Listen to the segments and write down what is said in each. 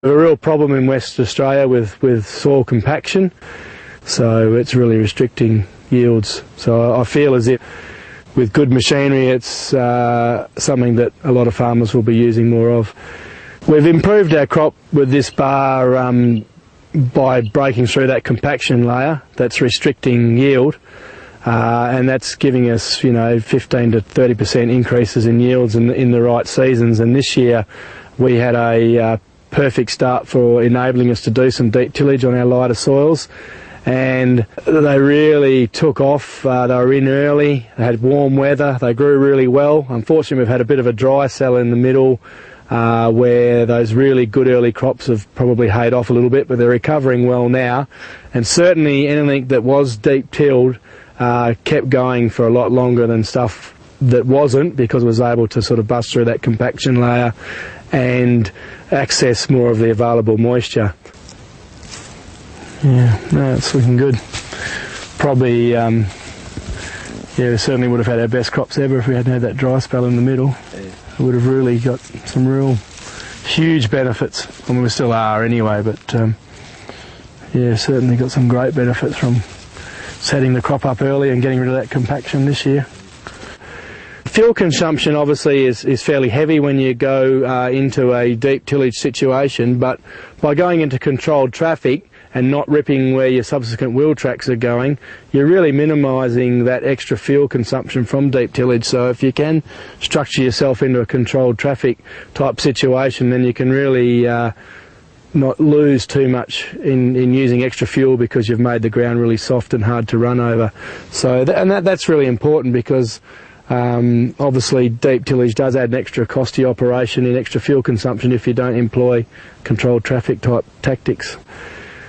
A real problem in West Australia with soil compaction, so it's really restricting yields. So I feel as if with good machinery it's something that a lot of farmers will be using more of. We've improved our crop with this bar by breaking through that compaction layer that's restricting yield, and that's giving us 15 to 30% increases in yields in the right seasons. And this year we had a perfect start for enabling us to do some deep tillage on our lighter soils, and they really took off. They were in early, they had warm weather, they grew really well. Unfortunately we've had a bit of a dry cell in the middle where those really good early crops have probably hayed off a little bit, but they're recovering well now. And certainly anything that was deep tilled kept going for a lot longer than stuff that wasn't, because it was able to sort of bust through that compaction layer and access more of the available moisture. Yeah, no, it's looking good. Probably, we certainly would have had our best crops ever if we hadn't had that dry spell in the middle. Yeah. We would have really got some real huge benefits. I mean, we still are anyway, but certainly got some great benefits from setting the crop up early and getting rid of that compaction this year. Fuel consumption obviously is fairly heavy when you go into a deep tillage situation, but by going into controlled traffic and not ripping where your subsequent wheel tracks are going, you're really minimising that extra fuel consumption from deep tillage. So if you can structure yourself into a controlled traffic type situation, then you can really not lose too much in using extra fuel because you've made the ground really soft and hard to run over. So that's really important, because obviously deep tillage does add an extra cost to your operation in extra fuel consumption if you don't employ controlled traffic type tactics.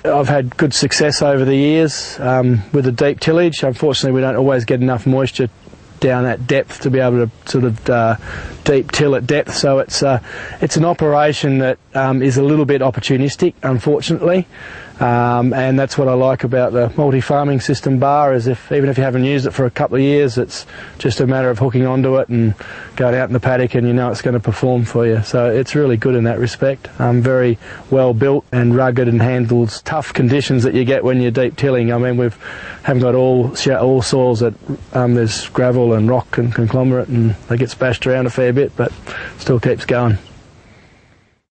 I've had good success over the years with the deep tillage. Unfortunately we don't always get enough moisture down at depth to be able to sort of deep till at depth, so it's an operation that is a little bit opportunistic, unfortunately. And that's what I like about the multi-farming system bar, is even if you haven't used it for a couple of years, it's just a matter of hooking onto it and going out in the paddock and you know it's going to perform for you. So it's really good in that respect. Very well built and rugged and handles tough conditions that you get when you're deep tilling. I mean, we haven't got all soils that there's gravel and rock and conglomerate and they get splashed around a fair bit, but still keeps going.